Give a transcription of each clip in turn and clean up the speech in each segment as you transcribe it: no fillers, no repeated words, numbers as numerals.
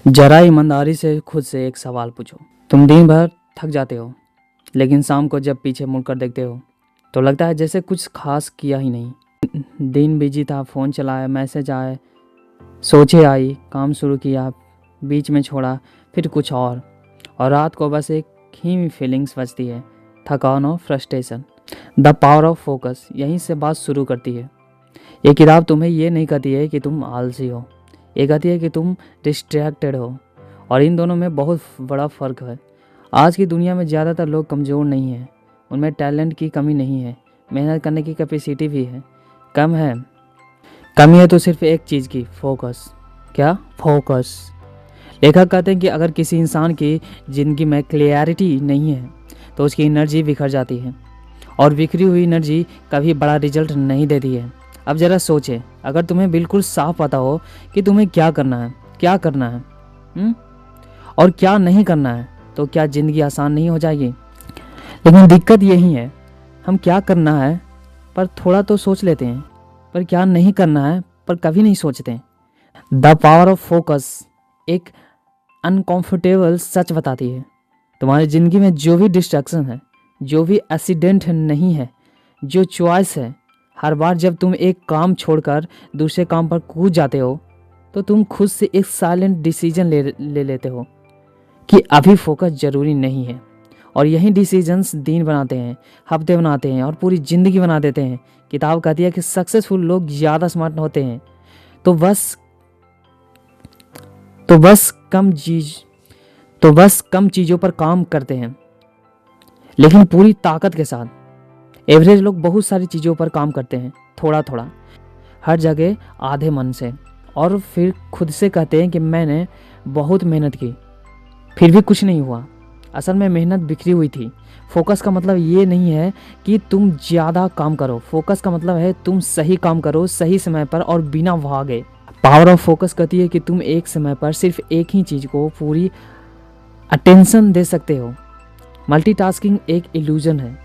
जरा ईमानदारी से खुद से एक सवाल पूछो। तुम दिन भर थक जाते हो, लेकिन शाम को जब पीछे मुड़कर देखते हो तो लगता है जैसे कुछ खास किया ही नहीं। दिन बिजी था, फ़ोन चलाया, मैसेज आए, सोचे आई, काम शुरू किया, बीच में छोड़ा, फिर कुछ और रात को बस एक ही फीलिंग्स बचती है, थकान और frustration. The power of focus यहीं से बात शुरू करती है। ये किताब तुम्हें ये नहीं कहती है कि तुम आलसी हो, ये कहती है कि तुम डिस्ट्रैक्टेड हो, और इन दोनों में बहुत बड़ा फ़र्क है। आज की दुनिया में ज़्यादातर लोग कमज़ोर नहीं हैं, उनमें टैलेंट की कमी नहीं है, मेहनत करने की कैपेसिटी भी है, कम है। कमी है तो सिर्फ एक चीज़ की, फोकस। क्या? फोकस। लेखक कहते हैं कि अगर किसी इंसान की ज़िंदगी में क्लियरिटी नहीं है तो उसकी एनर्जी बिखर जाती है, और बिखरी हुई एनर्जी कभी बड़ा रिजल्ट नहीं देती है। अब ज़रा सोचें, अगर तुम्हें बिल्कुल साफ पता हो कि तुम्हें क्या करना है, और क्या नहीं करना है, तो क्या ज़िंदगी आसान नहीं हो जाएगी? लेकिन दिक्कत यही है, हम क्या करना है पर थोड़ा तो सोच लेते हैं, पर क्या नहीं करना है पर कभी नहीं सोचते। द पावर ऑफ फोकस एक अनकंफर्टेबल सच बताती है। तुम्हारी ज़िंदगी में जो भी डिस्ट्रैक्शन है, जो भी एक्सीडेंट नहीं है, जो चॉइस है, हर बार जब तुम एक काम छोड़कर दूसरे काम पर कूद जाते हो तो तुम खुद से एक साइलेंट डिसीजन ले लेते हो कि अभी फोकस ज़रूरी नहीं है। और यही डिसीजंस दिन बनाते हैं, हफ्ते बनाते हैं और पूरी ज़िंदगी बना देते हैं। किताब कहती है कि सक्सेसफुल लोग ज़्यादा स्मार्ट होते हैं तो बस कम चीज़ों पर काम करते हैं, लेकिन पूरी ताकत के साथ। एवरेज लोग बहुत सारी चीज़ों पर काम करते हैं, थोड़ा थोड़ा, हर जगह, आधे मन से, और फिर खुद से कहते हैं कि मैंने बहुत मेहनत की, फिर भी कुछ नहीं हुआ। असल में मेहनत बिखरी हुई थी। फोकस का मतलब ये नहीं है कि तुम ज़्यादा काम करो, फोकस का मतलब है तुम सही काम करो, सही समय पर और बिना भागे। पावर ऑफ फोकस कहती है कि तुम एक समय पर सिर्फ एक ही चीज़ को पूरी अटेंशन दे सकते हो। मल्टीटास्किंग एक इल्यूजन है।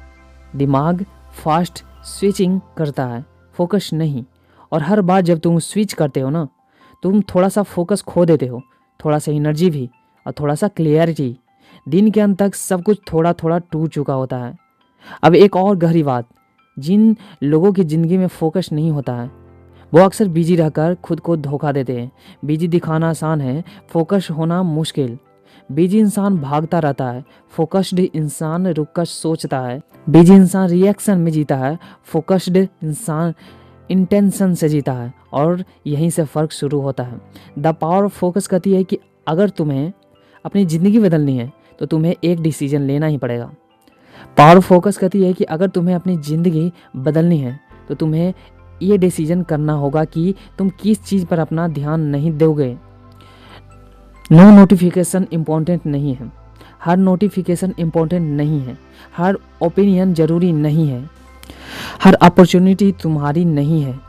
दिमाग फास्ट स्विचिंग करता है, फोकस नहीं। और हर बार जब तुम स्विच करते हो ना, तुम थोड़ा सा फोकस खो देते हो, थोड़ा सा एनर्जी भी और थोड़ा सा क्लियरिटी। दिन के अंत तक सब कुछ थोड़ा थोड़ा टूट चुका होता है। अब एक और गहरी बात, जिन लोगों की ज़िंदगी में फोकस नहीं होता है वो अक्सर बिजी रहकर खुद को धोखा देते हैं। बिजी दिखाना आसान है, फोकस होना मुश्किल। बिजी इंसान भागता रहता है, फोकस्ड इंसान रुककर सोचता है। बिजी इंसान रिएक्शन में जीता है, फोकस्ड इंसान इंटेंशन से जीता है, और यहीं से फ़र्क शुरू होता है। द पावर ऑफ फोकस कहती है कि अगर तुम्हें अपनी ज़िंदगी बदलनी है तो तुम्हें एक डिसीजन लेना ही पड़ेगा। पावर ऑफ फोकस कहती है कि अगर तुम्हें अपनी ज़िंदगी बदलनी है तो तुम्हें ये डिसीजन करना होगा कि तुम किस चीज़ पर अपना ध्यान नहीं दोगे। नो नोटिफिकेशन इम्पोर्टेंट नहीं है, हर नोटिफिकेशन इम्पोर्टेंट नहीं है, हर ओपिनियन ज़रूरी नहीं है, हर अपॉर्चुनिटी तुम्हारी नहीं है।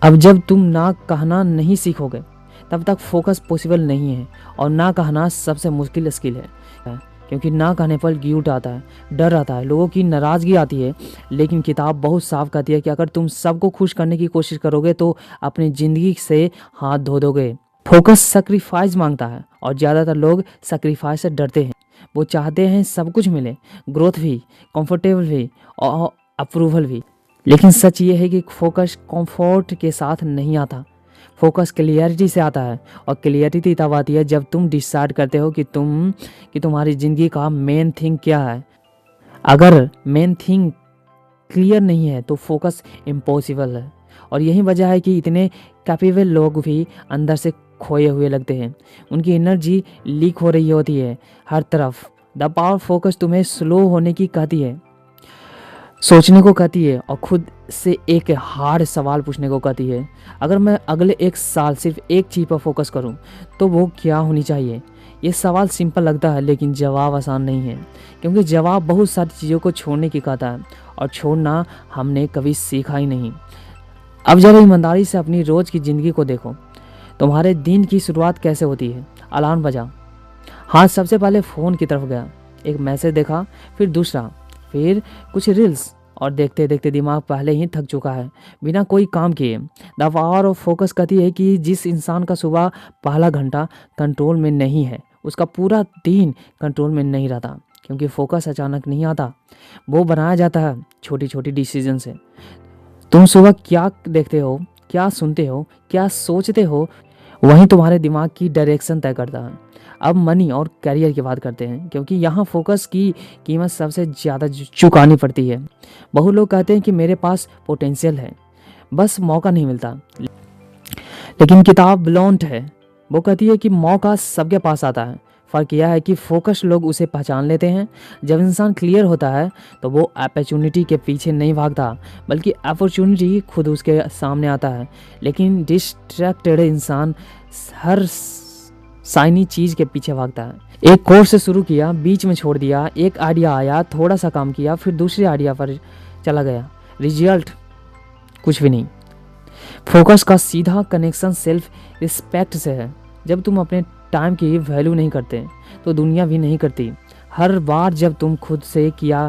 अब जब तुम ना कहना नहीं सीखोगे तब तक फोकस पॉसिबल नहीं है, और ना कहना सबसे मुश्किल स्किल है, क्योंकि ना कहने पर गिल्ट आता है, डर आता है, लोगों की नाराज़गी आती है। लेकिन किताब बहुत साफ कहती है कि अगर तुम सबको खुश करने की कोशिश करोगे तो अपनी ज़िंदगी से हाथ धो दोगे। फोकस सैक्रिफाइस मांगता है, और ज़्यादातर लोग सैक्रिफाइस से डरते हैं। वो चाहते हैं सब कुछ मिले, ग्रोथ भी, कंफर्टेबल भी और अप्रूवल भी। लेकिन सच ये है कि फोकस कंफर्ट के साथ नहीं आता, फोकस क्लियरिटी से आता है। और क्लियरिटी तब आती है जब तुम डिसाइड करते हो कि तुम्हारी ज़िंदगी का मेन थिंग क्या है। अगर मेन थिंग क्लियर नहीं है तो फोकस इम्पॉसिबल है। और यही वजह है कि इतने कैपेबल लोग भी अंदर से खोए हुए लगते हैं, उनकी एनर्जी लीक हो रही होती है हर तरफ। द पावर फोकस तुम्हें स्लो होने की कहती है, सोचने को कहती है, और खुद से एक हार्ड सवाल पूछने को कहती है। अगर मैं अगले एक साल सिर्फ एक चीज़ पर फोकस करूं तो वो क्या होनी चाहिए? ये सवाल सिंपल लगता है, लेकिन जवाब आसान नहीं है, क्योंकि जवाब बहुत सारी चीज़ों को छोड़ने की कहता है, और छोड़ना हमने कभी सीखा ही नहीं। अब जरा ईमानदारी से अपनी रोज़ की ज़िंदगी को देखो। तुम्हारे दिन की शुरुआत कैसे होती है? अलार्म बजा, हाथ सबसे पहले फ़ोन की तरफ गया, एक मैसेज देखा, फिर दूसरा, फिर कुछ रील्स, और देखते देखते दिमाग पहले ही थक चुका है बिना कोई काम किए। द पावर ऑफ फोकस कहती है कि जिस इंसान का सुबह पहला घंटा कंट्रोल में नहीं है उसका पूरा दिन कंट्रोल में नहीं रहता, क्योंकि फोकस अचानक नहीं आता, वो बनाया जाता है छोटी छोटी डिसीजन से। तुम सुबह क्या देखते हो, क्या सुनते हो, क्या सोचते हो, वही तुम्हारे दिमाग की डायरेक्शन तय करता है। अब मनी और करियर की बात करते हैं, क्योंकि यहाँ फोकस की कीमत सबसे ज़्यादा चुकानी पड़ती है। बहुत लोग कहते हैं कि मेरे पास पोटेंशियल है, बस मौका नहीं मिलता। लेकिन किताब ब्लॉन्ट है, वो कहती है कि मौका सबके पास आता है, फ़र्क यह है कि फोकस लोग उसे पहचान लेते हैं। जब इंसान क्लियर होता है तो वो अपॉर्चुनिटी के पीछे नहीं भागता, बल्कि अपॉर्चुनिटी खुद उसके सामने आता है। लेकिन डिस्ट्रैक्टेड इंसान हर शाइनी चीज़ के पीछे भागता है। एक कोर्स शुरू किया, बीच में छोड़ दिया, एक आइडिया आया, थोड़ा सा काम किया, फिर दूसरे आइडिया पर चला गया, रिजल्ट कुछ भी नहीं। फोकस का सीधा कनेक्शन सेल्फ रिस्पेक्ट से है। जब तुम अपने टाइम की वैल्यू नहीं करते तो दुनिया भी नहीं करती। हर बार जब तुम खुद से किया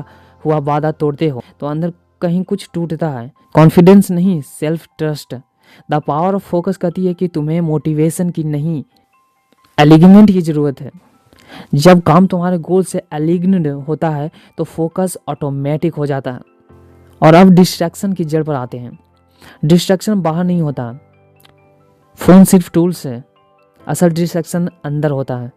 हुआ वादा तोड़ते हो तो अंदर कहीं कुछ टूटता है, कॉन्फिडेंस नहीं, self trust. The power of focus कहती है कि तुम्हें मोटिवेशन की नहीं, एलिगमेंट की ज़रूरत है। जब काम तुम्हारे गोल से एलिग्नेंट होता है तो फोकस ऑटोमेटिक हो जाता है। और अब डिस्ट्रैक्शन की जड़ पर आते हैं। डिस्ट्रैक्शन बाहर नहीं होता, फ़ोन सिर्फ टूल्स है, असल डिस्ट्रैक्शन अंदर होता है।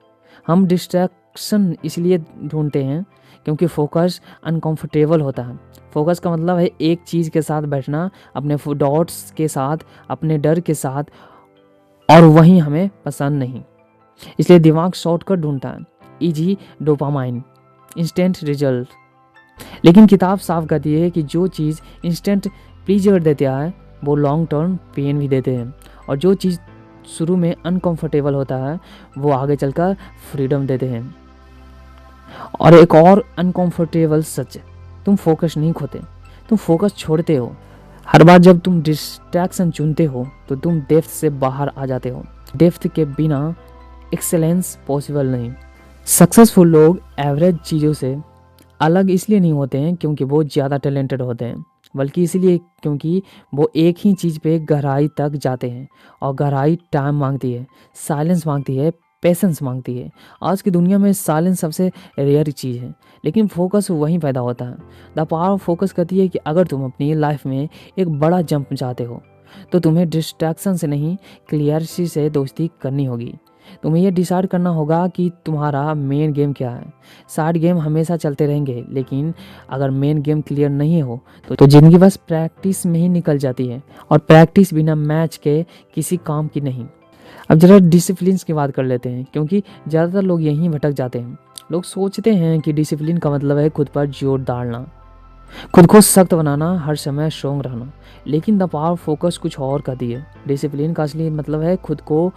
हम डिस्ट्रैक्शन इसलिए ढूंढते हैं क्योंकि फोकस अनकंफर्टेबल होता है। फोकस का मतलब है एक चीज़ के साथ बैठना, अपने डॉट्स के साथ, अपने डर के साथ, और वहीं हमें पसंद नहीं। इसलिए दिमाग शॉर्टकट ढूंढता है, इजी डोपामाइन, इंस्टेंट रिजल्ट। लेकिन किताब साफ कहती है कि जो चीज़ इंस्टेंट प्लीजर देता है वो लॉन्ग टर्म पेन भी देते हैं, और जो चीज़ शुरू में अनकंफर्टेबल होता है वो आगे चलकर फ्रीडम देते हैं। और एक और अनकंफर्टेबल सच, तुम फोकस नहीं खोते, तुम फोकस छोड़ते हो। हर बार जब तुम डिस्ट्रैक्शन चुनते हो तो तुम डेप्थ से बाहर आ जाते हो। डेप्थ के बिना एक्सेलेंस पॉसिबल नहीं। सक्सेसफुल लोग एवरेज चीज़ों से अलग इसलिए नहीं होते हैं क्योंकि वो ज़्यादा टैलेंटेड होते हैं, बल्कि इसलिए क्योंकि वो एक ही चीज़ पे गहराई तक जाते हैं। और गहराई टाइम मांगती है, साइलेंस मांगती है, पेशेंस मांगती है। आज की दुनिया में साइलेंस सबसे रेयर चीज़ है, लेकिन फोकस वहीं पैदा होता है। द पावर ऑफ फोकस कहती है कि अगर तुम अपनी लाइफ में एक बड़ा जंप चाहते हो तो तुम्हें डिस्ट्रैक्शन से नहीं, क्लियरिटी से दोस्ती करनी होगी। तुम्हें यह डिसाइड करना होगा कि तुम्हारा मेन गेम क्या है। साइड गेम हमेशा चलते रहेंगे, लेकिन अगर मेन गेम क्लियर नहीं हो तो ज़िंदगी बस प्रैक्टिस में ही निकल जाती है, और प्रैक्टिस बिना मैच के किसी काम की नहीं। अब जरा डिसिप्लिन की बात कर लेते हैं, क्योंकि ज़्यादातर लोग यहीं भटक जाते हैं। लोग सोचते हैं कि डिसिप्लिन का मतलब है खुद पर जोर डालना, खुद को सख्त बनाना, हर समय स्ट्रोंग रहना। लेकिन द पावर फोकस कुछ और कहती है। डिसिप्लिन का असली मतलब है खुद को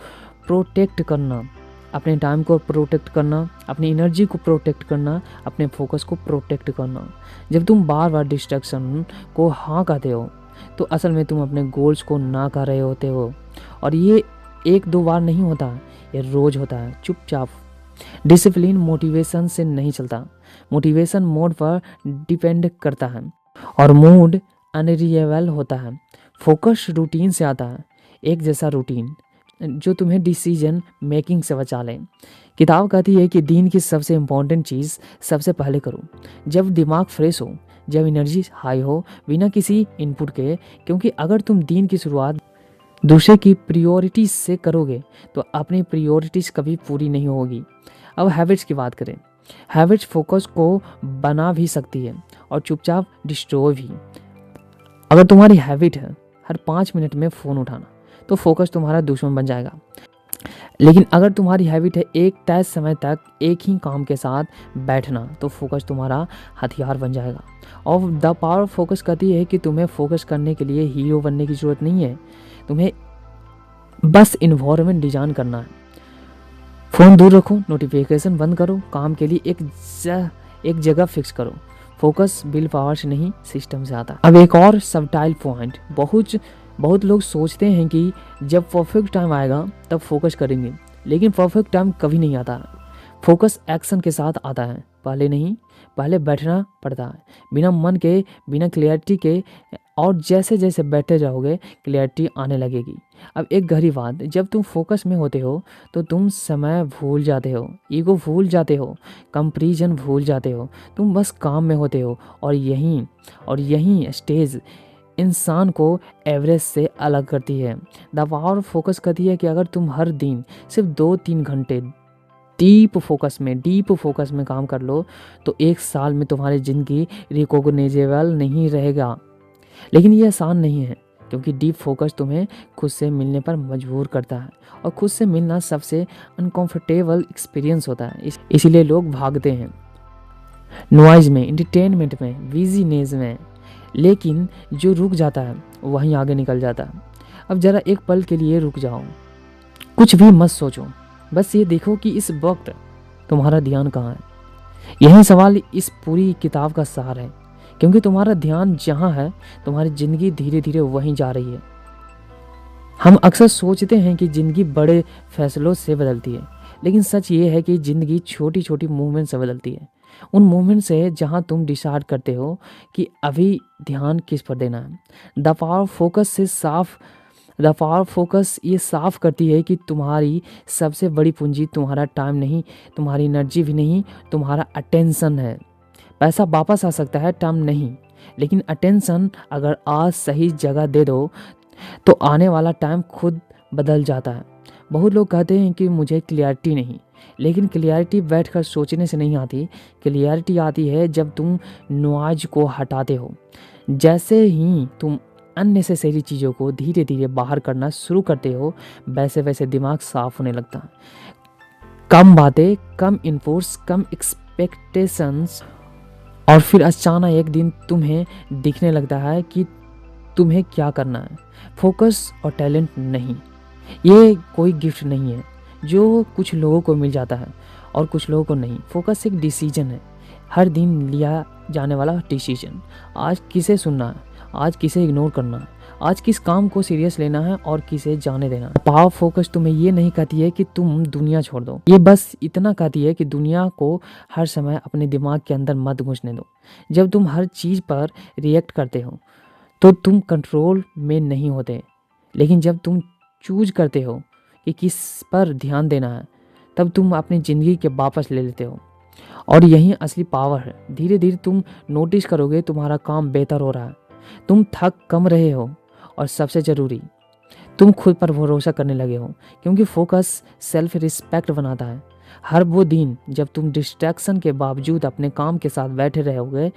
प्रोटेक्ट करना, अपने टाइम को प्रोटेक्ट करना, अपनी एनर्जी को प्रोटेक्ट करना, अपने फोकस को प्रोटेक्ट करना। जब तुम बार बार डिस्ट्रैक्शन को हाँ कहते हो तो असल में तुम अपने गोल्स को ना कह रहे होते हो। और ये एक दो बार नहीं होता, ये रोज़ होता है, चुपचाप। डिसिप्लिन मोटिवेशन से नहीं चलता, मोटिवेशन मूड पर डिपेंड करता है, और मूड अनरिएबल होता है। फोकस रूटीन से आता है, एक जैसा रूटीन जो तुम्हें डिसीजन मेकिंग से बचा ले। किताब कहती है कि दिन की सबसे इम्पॉर्टेंट चीज़ सबसे पहले करो, जब दिमाग फ्रेश हो, जब एनर्जी हाई हो, बिना किसी इनपुट के। क्योंकि अगर तुम दिन की शुरुआत दूसरे की प्रायोरिटीज से करोगे तो अपनी प्रायोरिटीज कभी पूरी नहीं होगी। अब हैबिट्स की बात करें। हैबिट्स फोकस को बना भी सकती है और चुपचाप डिस्ट्रॉय भी। अगर तुम्हारी हैबिट है हर 5 मिनट में फ़ोन उठाना तो फोकस तुम्हारा दुश्मन बन जाएगा। लेकिन अगर तुम्हारी हैबिट है एक तय समय तक एक ही काम के साथ बैठना तो फोकस तुम्हारा हथियार बन जाएगा। और द पावर ऑफ फोकस कहती है कि तुम्हें फोकस करने के लिए हीरो बनने की ज़रूरत नहीं है, तुम्हें बस इन्वायरमेंट डिजाइन करना है। फ़ोन दूर रखो, नोटिफिकेशन बंद करो, काम के लिए एक जगह फिक्स करो। फोकस विल पावर से नहीं, सिस्टम से आता है। अब एक और सबटाइल पॉइंट, बहुत लोग सोचते हैं कि जब परफेक्ट टाइम आएगा तब फोकस करेंगे, लेकिन परफेक्ट टाइम कभी नहीं आता। फोकस एक्शन के साथ आता है, पहले नहीं, पहले बैठना पड़ता है बिना मन के, बिना क्लियरिटी के। और जैसे जैसे बैठे जाओगे क्लियरिटी आने लगेगी। अब एक गहरी बात, जब तुम फोकस में होते हो तो तुम समय भूल जाते हो, ईगो भूल जाते हो, कंपैरिजन भूल जाते हो, तुम बस काम में होते हो। और यही स्टेज इंसान को एवरेज से अलग करती है। द पावर फोकस कहती है कि अगर तुम हर दिन सिर्फ 2-3 घंटे डीप फोकस में काम कर लो तो 1 साल में तुम्हारी ज़िंदगी रिकॉग्नाइजेबल नहीं रहेगा। लेकिन ये आसान नहीं है, क्योंकि डीप फोकस तुम्हें खुद से मिलने पर मजबूर करता है, और खुद से मिलना सबसे अनकंफर्टेबल एक्सपीरियंस होता है। इसीलिए लोग भागते हैं नॉइज़ में, एंटरटेनमेंट में, बिजीनेस में, लेकिन जो रुक जाता है वहीं आगे निकल जाता है। अब ज़रा एक पल के लिए रुक जाओ, कुछ भी मत सोचो, बस ये देखो कि इस वक्त तुम्हारा ध्यान कहाँ है। यही सवाल इस पूरी किताब का सार है, क्योंकि तुम्हारा ध्यान जहाँ है तुम्हारी ज़िंदगी धीरे धीरे वहीं जा रही है। हम अक्सर सोचते हैं कि ज़िंदगी बड़े फैसलों से बदलती है, लेकिन सच ये है कि ज़िंदगी छोटी छोटी मूवमेंट से बदलती है। उन मूवमेंट से जहाँ तुम डिसाइड करते हो कि अभी ध्यान किस पर देना है। द पावर फोकस ये साफ करती है कि तुम्हारी सबसे बड़ी पूंजी तुम्हारा टाइम नहीं, तुम्हारी एनर्जी भी नहीं, तुम्हारा अटेंशन है। पैसा वापस आ सकता है, टाइम नहीं, लेकिन अटेंशन अगर आज सही जगह दे दो तो आने वाला टाइम खुद बदल जाता है। बहुत लोग कहते हैं कि मुझे क्लियरिटी नहीं, लेकिन क्लियरिटी बैठकर सोचने से नहीं आती। क्लियरिटी आती है जब तुम नॉइज को हटाते हो। जैसे ही तुम अननेसेसरी चीज़ों को धीरे धीरे बाहर करना शुरू करते हो, वैसे वैसे दिमाग साफ होने लगता है। कम बातें, कम इनपुट्स, कम एक्सपेक्टेशंस, और फिर अचानक एक दिन तुम्हें दिखने लगता है कि तुम्हें क्या करना है। फोकस और टैलेंट नहीं, ये कोई गिफ्ट नहीं है जो कुछ लोगों को मिल जाता है और कुछ लोगों को नहीं। फोकस एक डिसीजन है, हर दिन लिया जाने वाला डिसीजन। आज किसे सुनना है, आज किसे इग्नोर करना है, आज किस काम को सीरियस लेना है और किसे जाने देना है। पावर फोकस तुम्हें ये नहीं कहती है कि तुम दुनिया छोड़ दो, ये बस इतना कहती है कि दुनिया को हर समय अपने दिमाग के अंदर मत घुसने दो। जब तुम हर चीज़ पर रिएक्ट करते हो तो तुम कंट्रोल में नहीं होते, लेकिन जब तुम चूज करते हो कि किस पर ध्यान देना है, तब तुम अपनी ज़िंदगी के वापस ले लेते हो। और यही असली पावर है। धीरे धीरे तुम नोटिस करोगे तुम्हारा काम बेहतर हो रहा है, तुम थक कम रहे हो, और सबसे ज़रूरी तुम खुद पर भरोसा करने लगे हो, क्योंकि फोकस सेल्फ रिस्पेक्ट बनाता है। हर वो दिन जब तुम डिस्ट्रैक्शन के बावजूद अपने काम के साथ बैठे रहोगे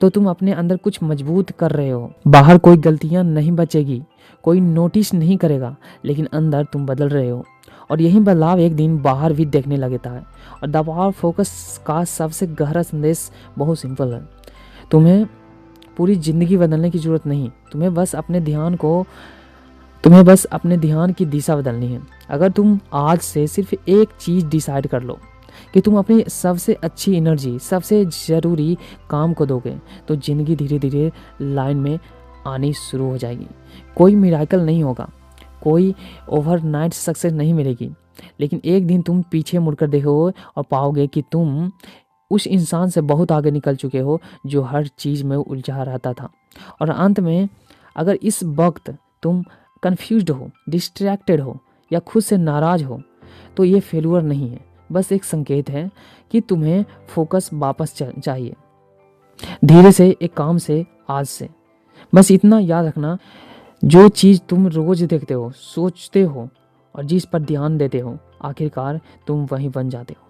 तो तुम अपने अंदर कुछ मजबूत कर रहे हो। बाहर कोई गलतियां नहीं बचेगी, कोई नोटिस नहीं करेगा, लेकिन अंदर तुम बदल रहे हो, और यही बदलाव एक दिन बाहर भी देखने लगता है। और द पावर फोकस का सबसे गहरा संदेश बहुत सिंपल है। तुम्हें पूरी ज़िंदगी बदलने की ज़रूरत नहीं, तुम्हें बस अपने ध्यान की दिशा बदलनी है। अगर तुम आज से सिर्फ एक चीज़ डिसाइड कर लो कि तुम अपनी सबसे अच्छी एनर्जी सबसे ज़रूरी काम को दोगे, तो ज़िंदगी धीरे धीरे लाइन में आनी शुरू हो जाएगी। कोई मिराकल नहीं होगा, कोई ओवरनाइट सक्सेस नहीं मिलेगी, लेकिन एक दिन तुम पीछे मुड़कर देखोगे और पाओगे कि तुम उस इंसान से बहुत आगे निकल चुके हो जो हर चीज़ में उलझा रहता था। और अंत में अगर इस वक्त तुम कंफ्यूज्ड हो, डिस्ट्रैक्टेड हो या खुद से नाराज़ हो, तो ये फेल्यूर नहीं है, बस एक संकेत है कि तुम्हें फोकस वापस चाहिए। धीरे से, एक काम से, आज से। बस इतना याद रखना, जो चीज़ तुम रोज़ देखते हो, सोचते हो और जिस पर ध्यान देते हो, आखिरकार तुम वहीं बन जाते हो।